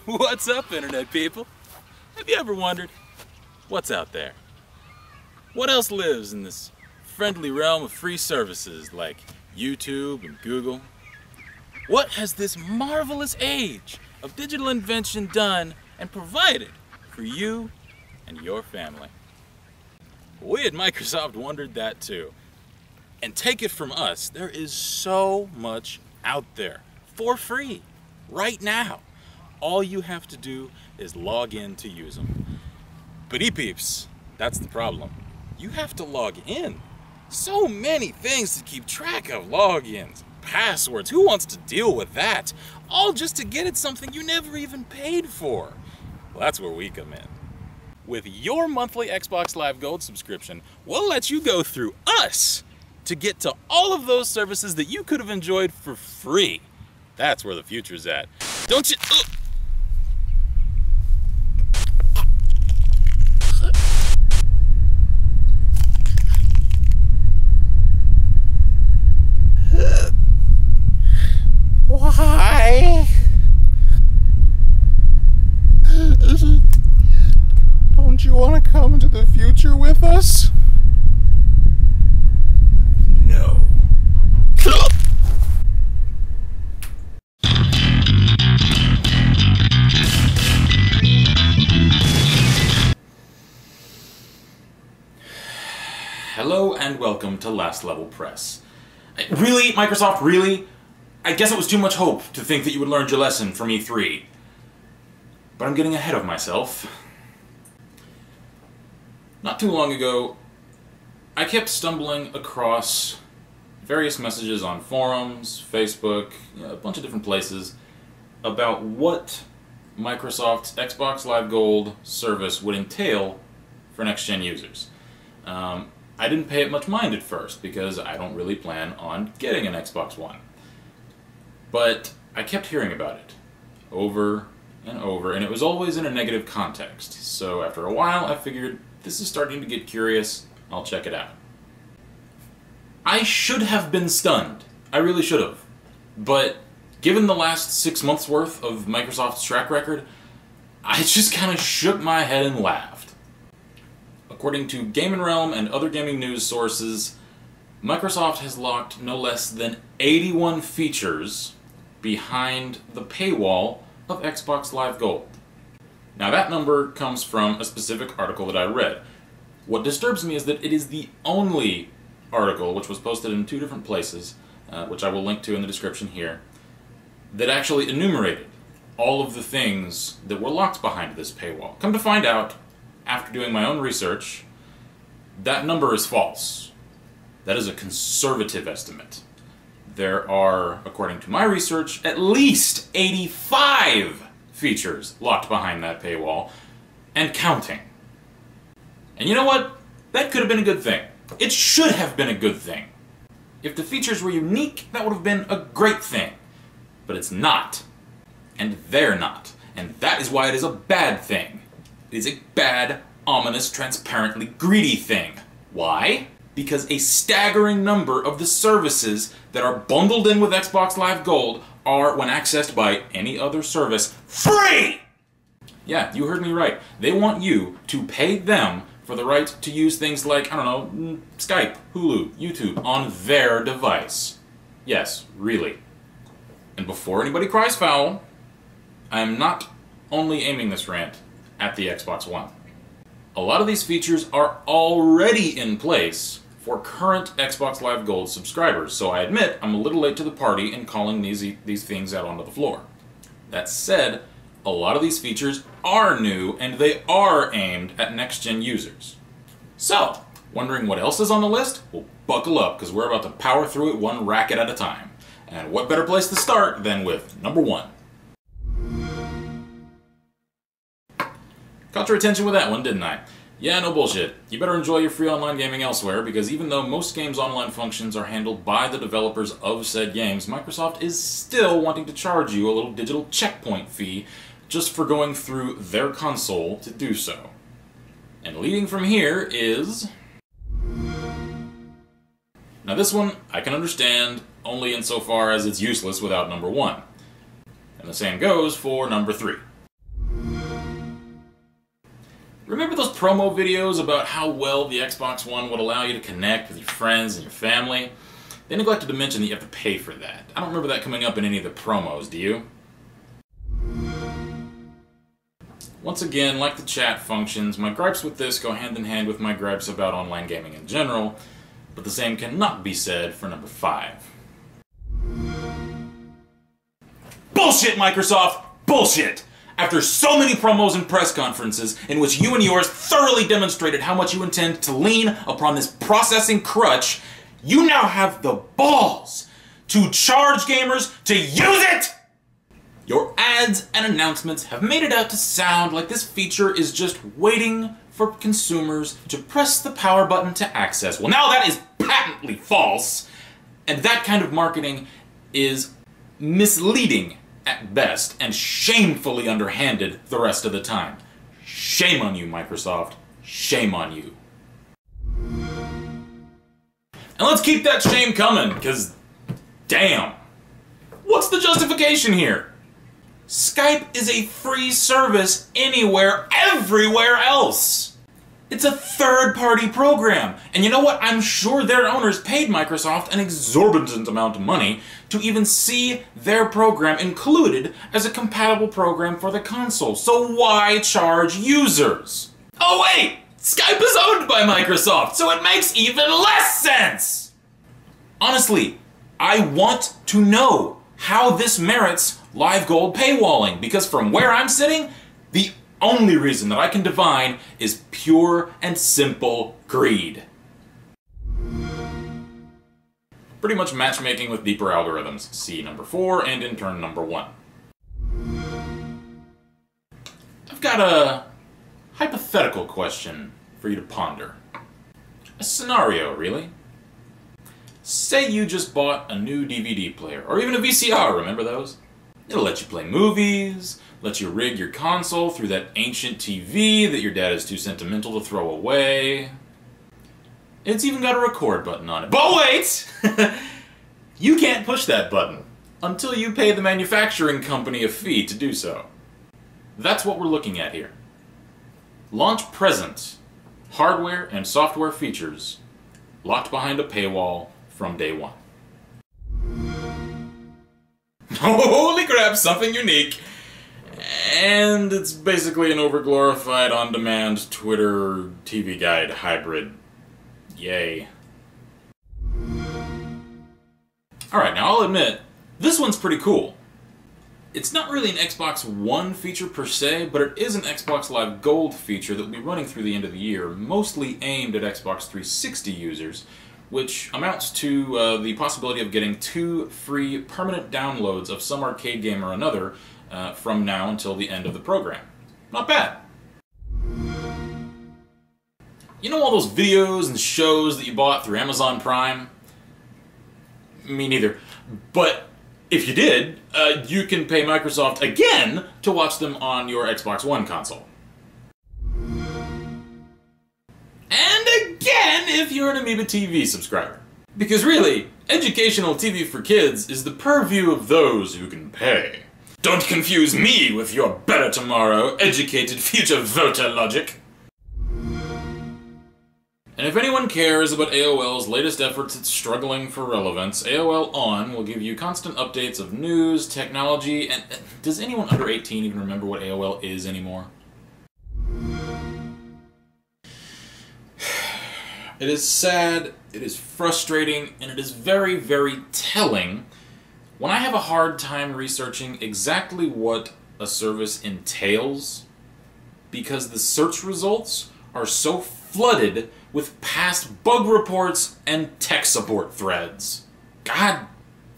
What's up, Internet people? Have you ever wondered what's out there? What else lives in this friendly realm of free services like YouTube and Google? What has this marvelous age of digital invention done and provided for you and your family? We at Microsoft wondered that too. And take it from us, there is so much out there for free right now. All you have to do is log in to use them. But e-peeps, that's the problem. You have to log in. So many things to keep track of. Logins, passwords, who wants to deal with that? All just to get at something you never even paid for. Well, that's where we come in. With your monthly Xbox Live Gold subscription, we'll let you go through us to get to all of those services that you could have enjoyed for free. That's where the future's at. Don't you... Why? Don't you want to come into the future with us? No. Hello and welcome to Last Level Press. Really, Microsoft, really? I guess it was too much hope to think that you would learn your lesson from E3. But I'm getting ahead of myself. Not too long ago, I kept stumbling across various messages on forums, Facebook, a bunch of different places about what Microsoft's Xbox Live Gold service would entail for next-gen users. I didn't pay it much mind at first because I don't really plan on getting an Xbox One. But I kept hearing about it over and over, and it was always in a negative context. So after a while, I figured, this is starting to get curious, I'll check it out. I should have been stunned. I really should have. But given the last 6 months worth of Microsoft's track record, I just kind of shook my head and laughed. According to Game & Realm and other gaming news sources, Microsoft has locked no less than 81 features behind the paywall of Xbox Live Gold. Now that number comes from a specific article that I read. What disturbs me is that it is the only article, which was posted in 2 different places, which I will link to in the description here, that actually enumerated all of the things that were locked behind this paywall. Come to find out, after doing my own research, that number is false. That is a conservative estimate. There are, according to my research, at least 85 features locked behind that paywall, and counting. And you know what? That could have been a good thing. It should have been a good thing. If the features were unique, that would have been a great thing. But it's not. And they're not. And that is why it is a bad thing. It is a bad, ominous, transparently greedy thing. Why? Because a staggering number of the services that are bundled in with Xbox Live Gold are, when accessed by any other service, free! Yeah, you heard me right. They want you to pay them for the right to use things like, I don't know, Skype, Hulu, YouTube on their device. Yes, really. And before anybody cries foul, I am not only aiming this rant at the Xbox One. A lot of these features are already in place for current Xbox Live Gold subscribers, so I admit I'm a little late to the party in calling these things out onto the floor. That said, a lot of these features are new, and they are aimed at next-gen users. So, wondering what else is on the list? Well, buckle up, because we're about to power through it one racket at a time. And what better place to start than with number 1. Caught your attention with that one, didn't I? Yeah, no bullshit. You better enjoy your free online gaming elsewhere, because even though most games' online functions are handled by the developers of said games, Microsoft is still wanting to charge you a little digital checkpoint fee just for going through their console to do so. And leading from here is... Now this one, I can understand only insofar as it's useless without number 1. And the same goes for number 3. Remember those promo videos about how well the Xbox One would allow you to connect with your friends and your family? They neglected to mention that you have to pay for that. I don't remember that coming up in any of the promos, do you? Once again, like the chat functions, my gripes with this go hand in hand with my gripes about online gaming in general, but the same cannot be said for number 5. Bullshit, Microsoft! Bullshit! After so many promos and press conferences in which you and yours thoroughly demonstrated how much you intend to lean upon this processing crutch, you now have the balls to charge gamers to use it! Your ads and announcements have made it out to sound like this feature is just waiting for consumers to press the power button to access. Well, now that is patently false, and that kind of marketing is misleading at best and shamefully underhanded the rest of the time. Shame on you, Microsoft. Shame on you. And let's keep that shame coming, because damn. What's the justification here? Skype is a free service anywhere, everywhere else. It's a third-party program. And you know what? I'm sure their owners paid Microsoft an exorbitant amount of money to even see their program included as a compatible program for the console. So why charge users? Oh wait! Skype is owned by Microsoft, so it makes even less sense! Honestly, I want to know how this merits live gold paywalling, because from where I'm sitting, the only reason that I can divine is pure and simple greed. Pretty much matchmaking with deeper algorithms. See number 4 and in turn number 1. I've got a hypothetical question for you to ponder. A scenario, really. Say you just bought a new DVD player, or even a VCR, remember those? It'll let you play movies, let you rig your console through that ancient TV that your dad is too sentimental to throw away. It's even got a record button on it. But wait! You can't push that button until you pay the manufacturing company a fee to do so. That's what we're looking at here. Launch present hardware and software features locked behind a paywall from day one. Holy crap, something unique! And it's basically an overglorified, on-demand Twitter TV guide hybrid. Yay. Alright, now I'll admit, this one's pretty cool. It's not really an Xbox One feature per se, but it is an Xbox Live Gold feature that will be running through the end of the year, mostly aimed at Xbox 360 users, which amounts to the possibility of getting 2 free permanent downloads of some arcade game or another from now until the end of the program. Not bad. You know all those videos and shows that you bought through Amazon Prime? Me neither. But if you did, you can pay Microsoft again to watch them on your Xbox One console. And again if you're an Amoeba TV subscriber. Because really, educational TV for kids is the purview of those who can pay. Don't confuse me with your better tomorrow, educated future voter logic. And if anyone cares about AOL's latest efforts at struggling for relevance, AOL On will give you constant updates of news, technology, and does anyone under 18 even remember what AOL is anymore? It is sad, it is frustrating, and it is very, very telling when I have a hard time researching exactly what a service entails, because the search results are so flooded with past bug reports and tech support threads. God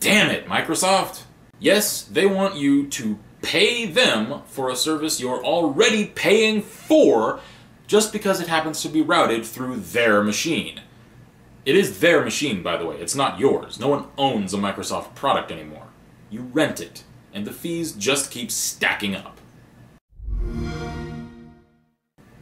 damn it, Microsoft. Yes, they want you to pay them for a service you're already paying for just because it happens to be routed through their machine. It is their machine, by the way. It's not yours. No one owns a Microsoft product anymore. You rent it, and the fees just keep stacking up.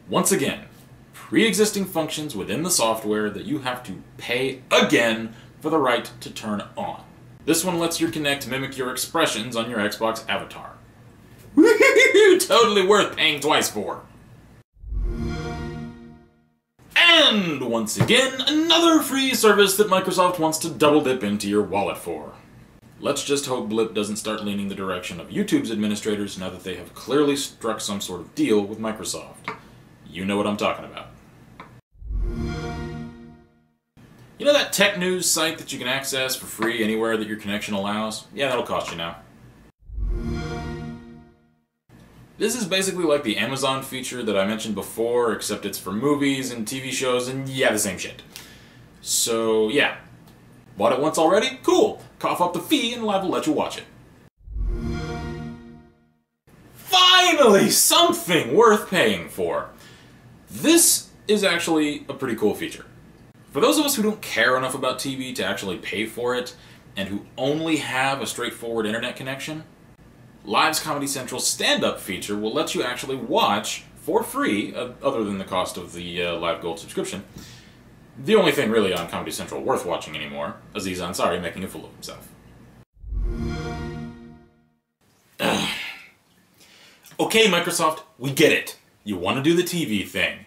Once again, pre-existing functions within the software that you have to pay again for the right to turn on. This one lets your Kinect mimic your expressions on your Xbox avatar. Totally worth paying twice for. And once again, another free service that Microsoft wants to double dip into your wallet for. Let's just hope Blip doesn't start leaning the direction of YouTube's administrators now that they have clearly struck some sort of deal with Microsoft. You know what I'm talking about. You know that tech news site that you can access for free anywhere that your connection allows? Yeah, that'll cost you now. This is basically like the Amazon feature that I mentioned before, except it's for movies and TV shows and yeah, the same shit. So yeah, bought it once already? Cool! Cough up the fee and Live will let you watch it. Finally! Something worth paying for! This is actually a pretty cool feature. For those of us who don't care enough about TV to actually pay for it, and who only have a straightforward internet connection, Live's Comedy Central stand-up feature will let you actually watch, for free, other than the cost of the Live Gold subscription, the only thing really on Comedy Central worth watching anymore, Aziz Ansari making a fool of himself. Okay, Microsoft, we get it. You want to do the TV thing.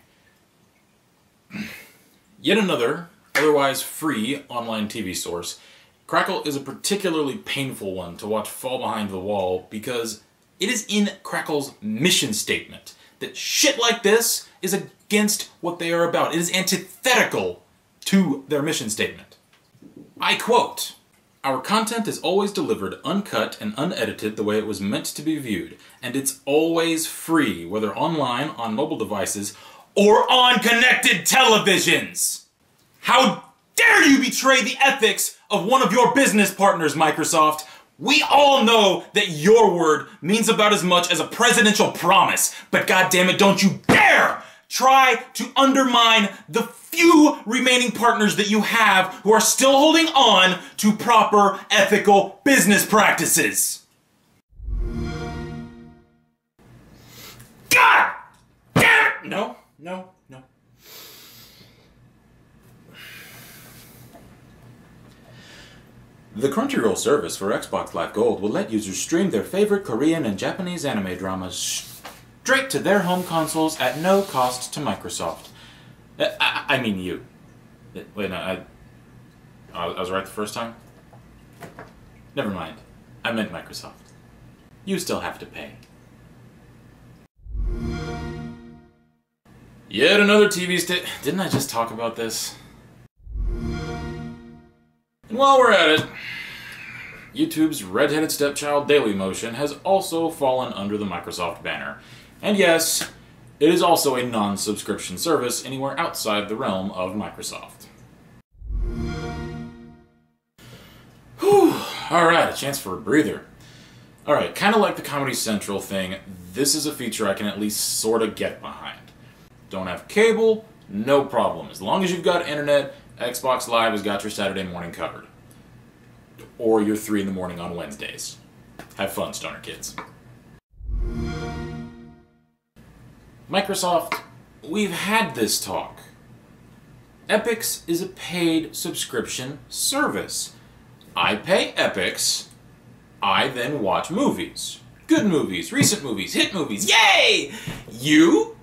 Yet another, otherwise free, online TV source, Crackle is a particularly painful one to watch fall behind the wall because it is in Crackle's mission statement that shit like this is against what they are about. It is antithetical to their mission statement. I quote, "Our content is always delivered uncut and unedited the way it was meant to be viewed, and it's always free, whether online, on mobile devices, or on connected televisions." How dare you betray the ethics of one of your business partners, Microsoft? We all know that your word means about as much as a presidential promise, but goddammit, don't you dare try to undermine the few remaining partners that you have who are still holding on to proper ethical business practices. God damn it! No. The Crunchyroll service for Xbox Live Gold will let users stream their favorite Korean and Japanese anime dramas straight to their home consoles at no cost to Microsoft. I mean you. Wait, no, I was right the first time? Never mind. I meant Microsoft. You still have to pay. Yet another TV Didn't I just talk about this? And while we're at it, YouTube's Red-Headed Stepchild Dailymotion has also fallen under the Microsoft banner. And yes, it is also a non-subscription service anywhere outside the realm of Microsoft. Whew, alright, a chance for a breather. Alright, kind of like the Comedy Central thing, this is a feature I can at least sort of get behind. Don't have cable? No problem. As long as you've got internet, Xbox Live has got your Saturday morning covered. Or your 3 in the morning on Wednesdays. Have fun, stoner kids. Microsoft, we've had this talk. Epix is a paid subscription service. I pay Epix, I then watch movies. Good movies, recent movies, hit movies, yay! You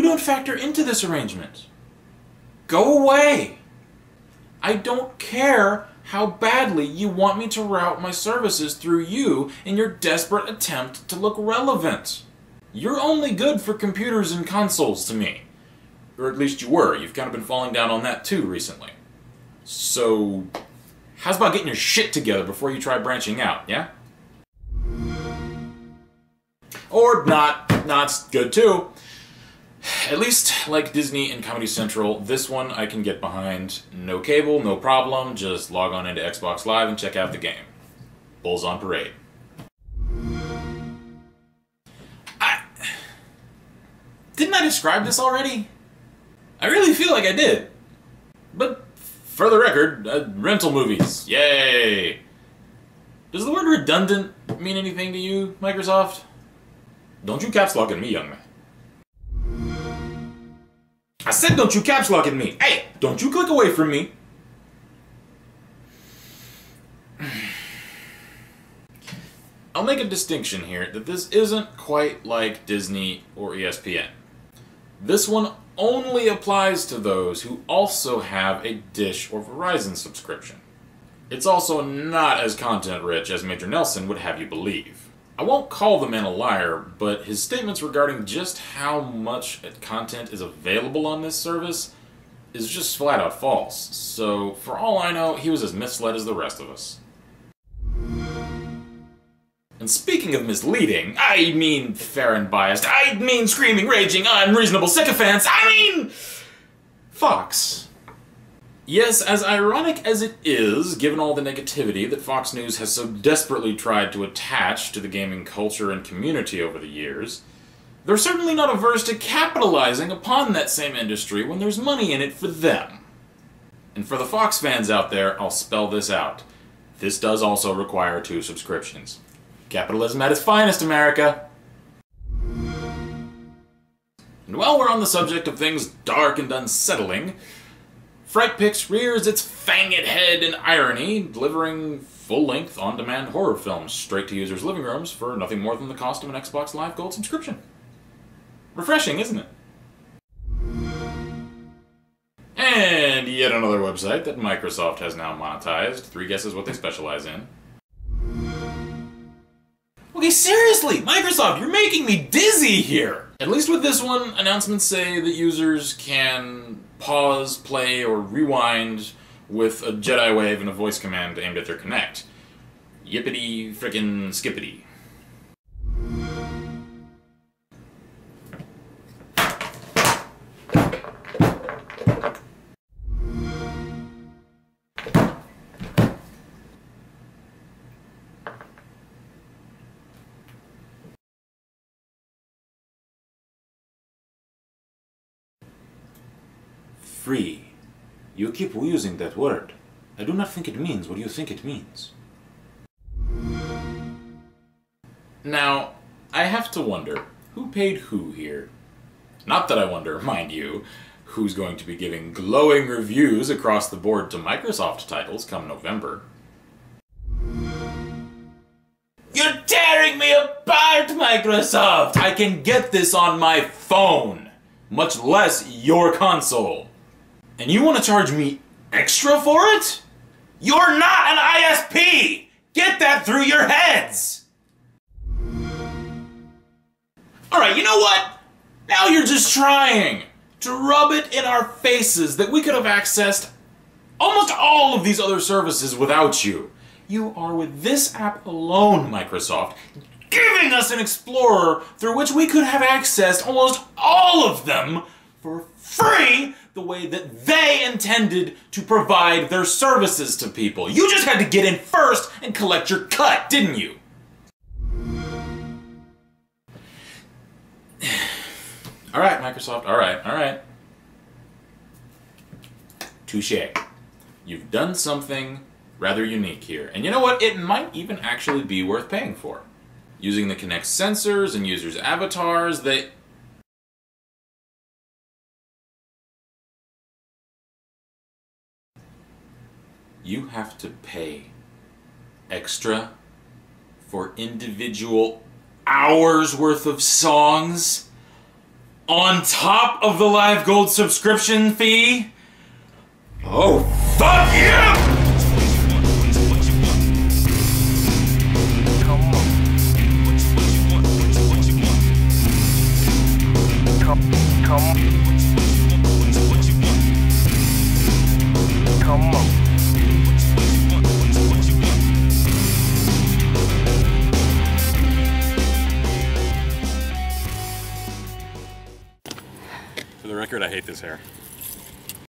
don't factor into this arrangement. Go away! I don't care how badly you want me to route my services through you in your desperate attempt to look relevant. You're only good for computers and consoles to me. Or at least you were. You've kind of been falling down on that too recently. So, how's about getting your shit together before you try branching out, yeah? Or not. Not's good too. At least, like Disney and Comedy Central, this one I can get behind. No cable, no problem, just log on into Xbox Live and check out the game. Bulls on parade. Didn't I describe this already? I really feel like I did. But, for the record, rental movies, yay! Does the word redundant mean anything to you, Microsoft? Don't you caps lock at me, young man. I said don't you caps lock at me. Hey, don't you click away from me. I'll make a distinction here that this isn't quite like Disney or ESPN. This one only applies to those who also have a Dish or Verizon subscription. It's also not as content-rich as Major Nelson would have you believe. I won't call the man a liar, but his statements regarding just how much content is available on this service is just flat-out false. So, for all I know, he was as misled as the rest of us. And speaking of misleading, I mean fair and biased, I mean screaming, raging, unreasonable sycophants, I mean Fox. Yes, as ironic as it is, given all the negativity that Fox News has so desperately tried to attach to the gaming culture and community over the years, they're certainly not averse to capitalizing upon that same industry when there's money in it for them. And for the Fox fans out there, I'll spell this out. This does also require 2 subscriptions. Capitalism at its finest, America! And while we're on the subject of things dark and unsettling, FrightPix rears its fanged head in irony, delivering full-length, on-demand horror films straight to users' living rooms for nothing more than the cost of an Xbox Live Gold subscription. Refreshing, isn't it? And yet another website that Microsoft has now monetized. 3 guesses what they specialize in. Okay, seriously! Microsoft, you're making me dizzy here! At least with this one, announcements say that users can pause, play, or rewind with a Jedi wave and a voice command aimed at their Kinect. Yippity frickin' skippity. Free. You keep using that word. I do not think it means what you think it means. Now, I have to wonder, who paid who here? Not that I wonder, mind you, who's going to be giving glowing reviews across the board to Microsoft titles come November. You're tearing me apart, Microsoft! I can get this on my phone, much less your console. And you want to charge me extra for it? You're not an ISP! Get that through your heads! Alright, you know what? Now you're just trying to rub it in our faces that we could have accessed almost all of these other services without you. You are, with this app alone, Microsoft, giving us an explorer through which we could have accessed almost all of them for free, the way that they intended to provide their services to people. You just had to get in first and collect your cut, didn't you? Alright, Microsoft, alright. Touché. You've done something rather unique here. And you know what? It might even actually be worth paying for. Using the Kinect sensors and users' avatars, you have to pay extra for individual hours worth of songs on top of the Live Gold subscription fee? Oh, fuck you! For the record, I hate this hair.